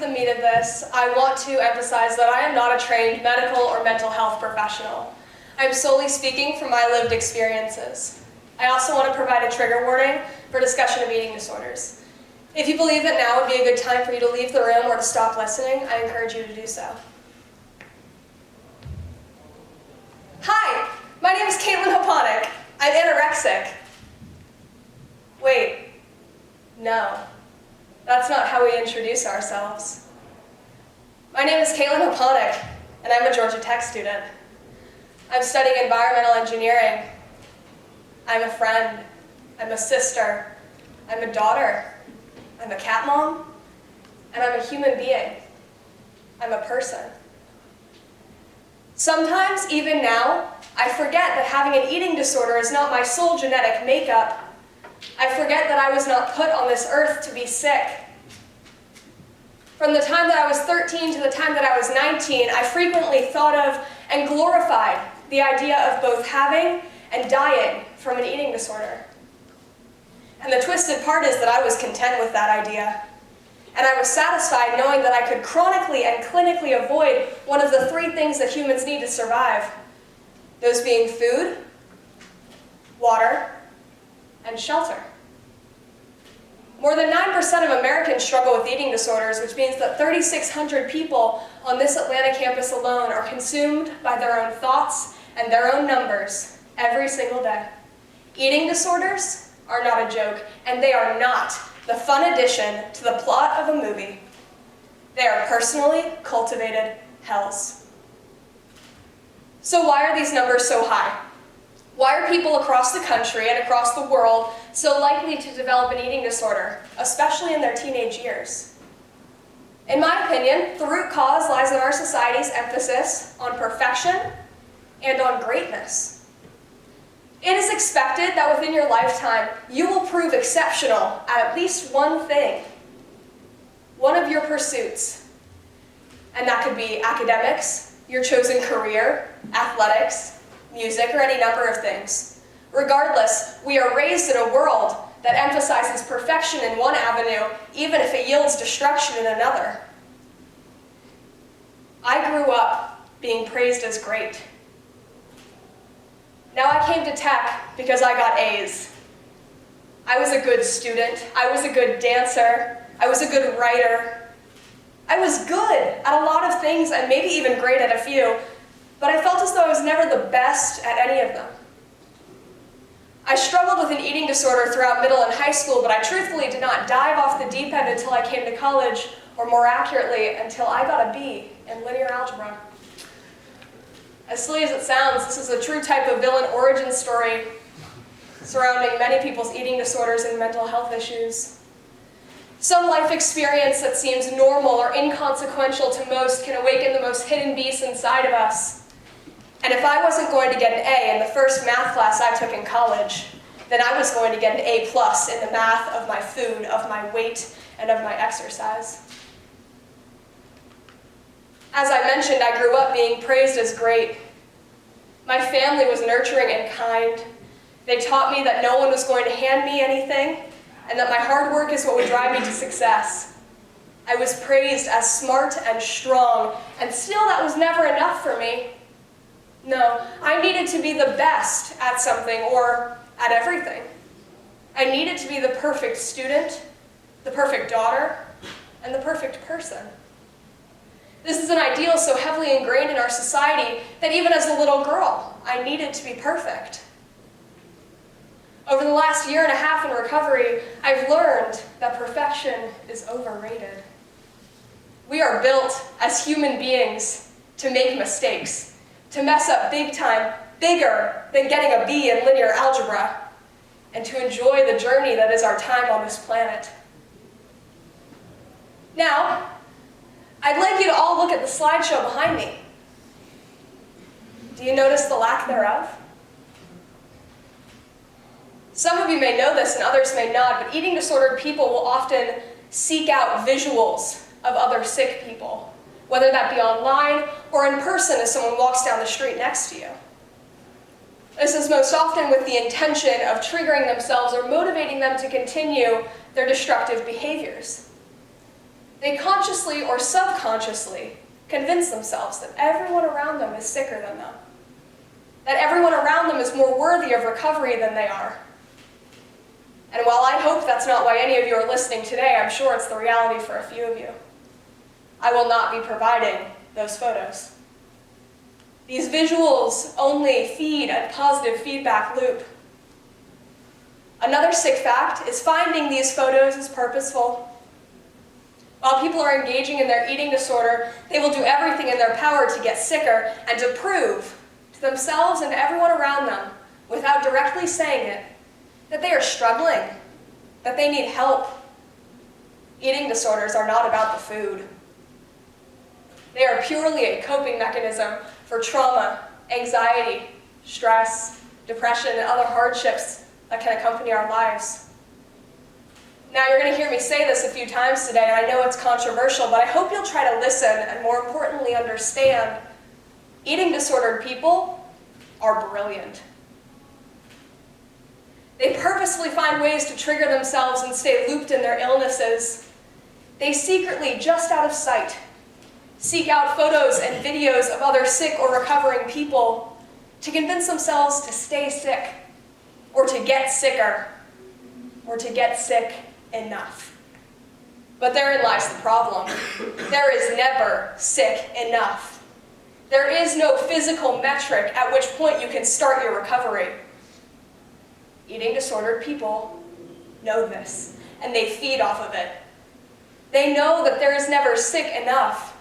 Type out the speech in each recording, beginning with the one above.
the meat of this, I want to emphasize that I am not a trained medical or mental health professional. I'm solely speaking from my lived experiences. I also want to provide a trigger warning for discussion of eating disorders. If you believe that now would be a good time for you to leave the room or to stop listening, I encourage you to do so. Hi, my name is Caitlyn Haponik. I'm anorexic. Wait, no, that's not how we introduce ourselves. My name is Caitlyn Haponik, and I'm a Georgia Tech student. I'm studying environmental engineering. I'm a friend. I'm a sister. I'm a daughter. I'm a cat mom. And I'm a human being. I'm a person. Sometimes, even now, I forget that having an eating disorder is not my sole genetic makeup. I forget that I was not put on this earth to be sick. From the time that I was 13 to the time that I was 19, I frequently thought of and glorified the idea of both having and dying from an eating disorder. And the twisted part is that I was content with that idea. And I was satisfied knowing that I could chronically and clinically avoid one of the three things that humans need to survive. Those being food, water, and shelter. More than 9% of Americans struggle with eating disorders, which means that 3,600 people on this Atlanta campus alone are consumed by their own thoughts and their own numbers every single day. Eating disorders are not a joke, and they are not the fun addition to the plot of a movie. They are personally cultivated hells. So why are these numbers so high? Why are people across the country and across the world so likely to develop an eating disorder, especially in their teenage years? In my opinion, the root cause lies in our society's emphasis on perfection and on greatness. It is expected that within your lifetime, you will prove exceptional at least one thing, one of your pursuits. And that could be academics, your chosen career, athletics, music, or any number of things. Regardless, we are raised in a world that emphasizes perfection in one avenue, even if it yields destruction in another. I grew up being praised as great. Now I came to Tech because I got A's. I was a good student. I was a good dancer. I was a good writer. I was good at a lot of things and maybe even great at a few, but I felt as though I was never the best at any of them. I struggled with an eating disorder throughout middle and high school, but I truthfully did not dive off the deep end until I came to college, or more accurately, until I got a B in linear algebra. As silly as it sounds, this is a true type of villain origin story surrounding many people's eating disorders and mental health issues. Some life experience that seems normal or inconsequential to most can awaken the most hidden beasts inside of us. And if I wasn't going to get an A in the first math class I took in college, then I was going to get an A+ in the math of my food, of my weight, and of my exercise. As I mentioned, I grew up being praised as great. My family was nurturing and kind. They taught me that no one was going to hand me anything, and that my hard work is what would drive me to success. I was praised as smart and strong, and still that was never enough for me. No, I needed to be the best at something, or at everything. I needed to be the perfect student, the perfect daughter, and the perfect person. This is an ideal so heavily ingrained in our society that even as a little girl, I needed to be perfect. Over the last year and a half in recovery, I've learned that perfection is overrated. We are built as human beings to make mistakes, to mess up big time, bigger than getting a B in linear algebra, and to enjoy the journey that is our time on this planet. Now, I'd like you to all look at the slideshow behind me. Do you notice the lack thereof? Some of you may know this and others may not, but eating disordered people will often seek out visuals of other sick people, whether that be online or in person as someone walks down the street next to you. This is most often with the intention of triggering themselves or motivating them to continue their destructive behaviors. They consciously or subconsciously convince themselves that everyone around them is sicker than them, that everyone around them is more worthy of recovery than they are. And while I hope that's not why any of you are listening today, I'm sure it's the reality for a few of you. I will not be providing those photos. These visuals only feed a positive feedback loop. Another sick fact is finding these photos is purposeful. While people are engaging in their eating disorder, they will do everything in their power to get sicker and to prove to themselves and to everyone around them, without directly saying it, that they are struggling, that they need help. Eating disorders are not about the food. They are purely a coping mechanism for trauma, anxiety, stress, depression, and other hardships that can accompany our lives. Now, you're going to hear me say this a few times today, and I know it's controversial, but I hope you'll try to listen and, more importantly, understand. Eating disordered people are brilliant. They purposefully find ways to trigger themselves and stay looped in their illnesses. They secretly, just out of sight, seek out photos and videos of other sick or recovering people to convince themselves to stay sick, or to get sicker, or to get sick enough. But therein lies the problem. There is never sick enough. There is no physical metric at which point you can start your recovery. Eating disordered people know this, and they feed off of it. They know that there is never sick enough,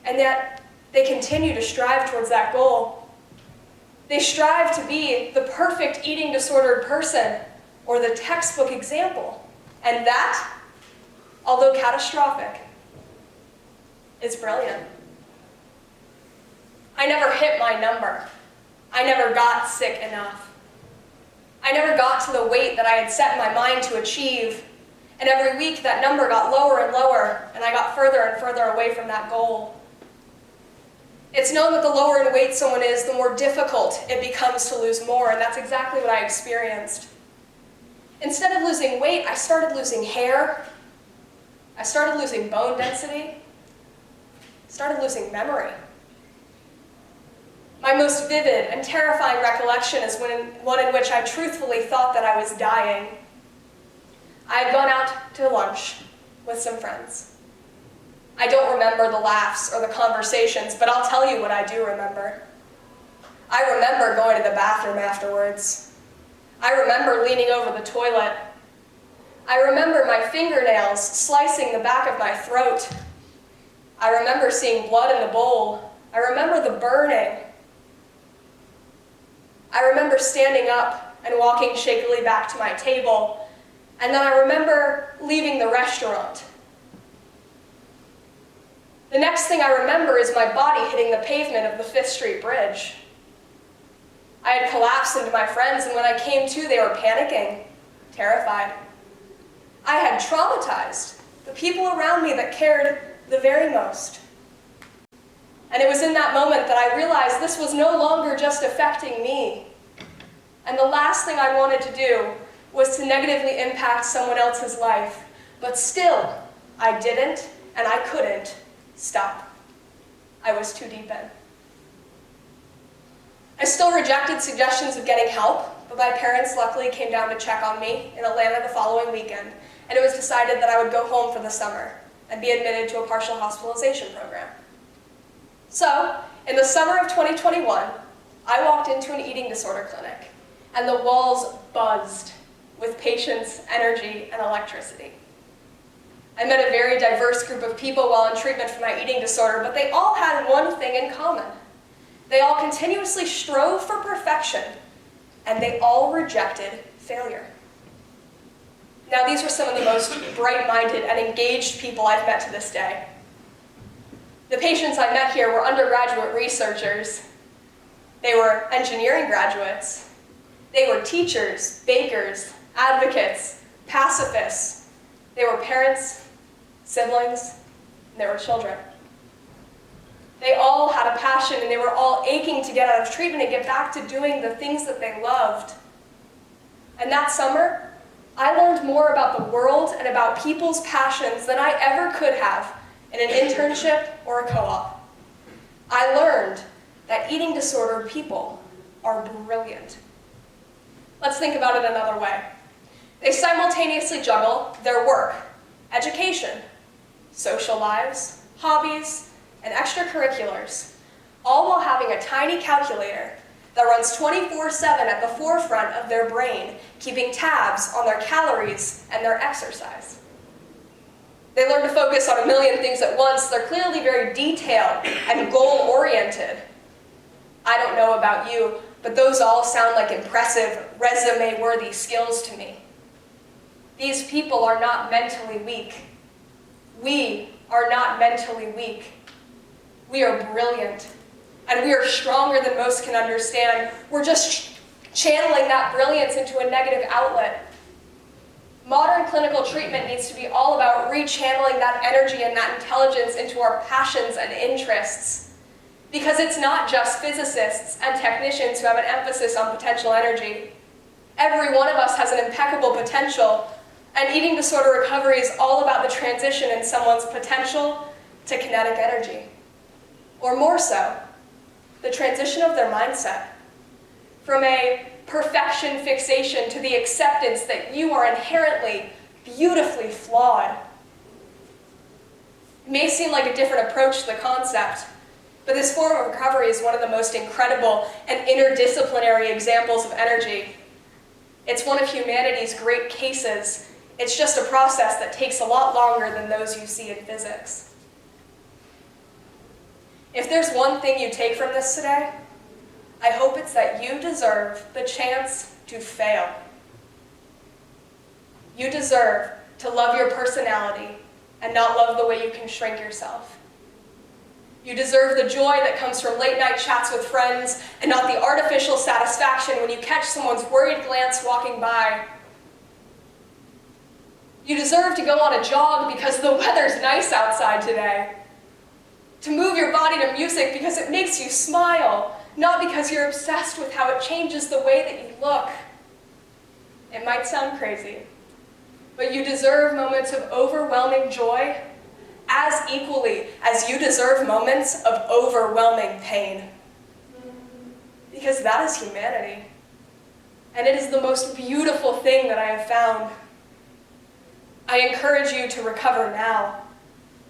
and that they continue to strive towards that goal. They strive to be the perfect eating disordered person, or the textbook example. And that, although catastrophic, is brilliant. I never hit my number. I never got sick enough. I never got to the weight that I had set in my mind to achieve. And every week that number got lower and lower, and I got further and further away from that goal. It's known that the lower in weight someone is, the more difficult it becomes to lose more, and that's exactly what I experienced. Instead of losing weight, I started losing hair. I started losing bone density. I started losing memory. My most vivid and terrifying recollection is one in which I truthfully thought that I was dying. I had gone out to lunch with some friends. I don't remember the laughs or the conversations, but I'll tell you what I do remember. I remember going to the bathroom afterwards. I remember leaning over the toilet. I remember my fingernails slicing the back of my throat. I remember seeing blood in the bowl. I remember the burning. I remember standing up and walking shakily back to my table, and then I remember leaving the restaurant. The next thing I remember is my body hitting the pavement of the 5th Street Bridge. I had collapsed into my friends, and when I came to, they were panicking, terrified. I had traumatized the people around me that cared the very most. And it was in that moment that I realized this was no longer just affecting me. And the last thing I wanted to do was to negatively impact someone else's life. But still, I didn't, and I couldn't stop. I was too deep in. I still rejected suggestions of getting help, but my parents luckily came down to check on me in Atlanta the following weekend, and it was decided that I would go home for the summer and be admitted to a partial hospitalization program. So, in the summer of 2021, I walked into an eating disorder clinic, and the walls buzzed with patients' energy and electricity. I met a very diverse group of people while in treatment for my eating disorder, but they all had one thing in common. They all continuously strove for perfection, and they all rejected failure. Now, these were some of the most bright-minded and engaged people I've met to this day. The patients I met here were undergraduate researchers. They were engineering graduates. They were teachers, bakers, advocates, pacifists. They were parents, siblings, and they were children. They all had a passion, and they were all aching to get out of treatment and get back to doing the things that they loved. And that summer, I learned more about the world and about people's passions than I ever could have in an internship, or a co-op. I learned that eating disordered people are brilliant. Let's think about it another way. They simultaneously juggle their work, education, social lives, hobbies, and extracurriculars, all while having a tiny calculator that runs 24/7 at the forefront of their brain, keeping tabs on their calories and their exercise. They learn to focus on a million things at once. They're clearly very detailed and goal-oriented. I don't know about you, but those all sound like impressive, resume-worthy skills to me. These people are not mentally weak. We are not mentally weak. We are brilliant, and we are stronger than most can understand. We're just channeling that brilliance into a negative outlet. Modern clinical treatment needs to be all about rechanneling that energy and that intelligence into our passions and interests. Because it's not just physicists and technicians who have an emphasis on potential energy. Every one of us has an impeccable potential, and eating disorder recovery is all about the transition in someone's potential to kinetic energy. Or more so, the transition of their mindset. From a perfection fixation to the acceptance that you are inherently, beautifully flawed. It may seem like a different approach to the concept, but this form of recovery is one of the most incredible and interdisciplinary examples of energy. It's one of humanity's great cases. It's just a process that takes a lot longer than those you see in physics. If there's one thing you take from this today, I hope it's that you deserve the chance to fail. You deserve to love your personality and not love the way you can shrink yourself. You deserve the joy that comes from late night chats with friends and not the artificial satisfaction when you catch someone's worried glance walking by. You deserve to go on a jog because the weather's nice outside today. To move your body to music because it makes you smile, not because you're obsessed with how it changes the way that you look. It might sound crazy, but you deserve moments of overwhelming joy as equally as you deserve moments of overwhelming pain. Because that is humanity. And it is the most beautiful thing that I have found. I encourage you to recover now,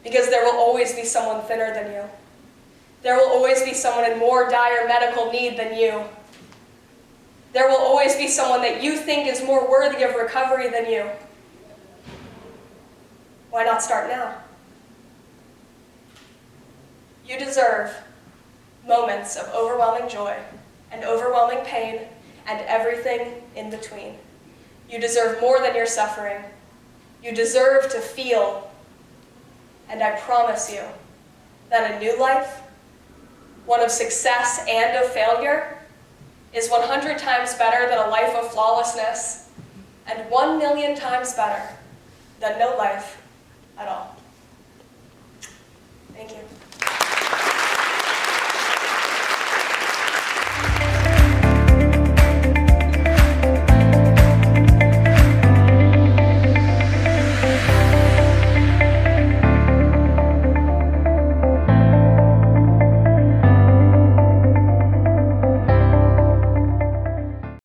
because there will always be someone thinner than you. There will always be someone in more dire medical need than you. There will always be someone that you think is more worthy of recovery than you. Why not start now? You deserve moments of overwhelming joy and overwhelming pain and everything in between. You deserve more than your suffering. You deserve to feel. And I promise you that a new life, one of success and of failure, is 100 times better than a life of flawlessness, and 1,000,000 times better than no life at all. Thank you.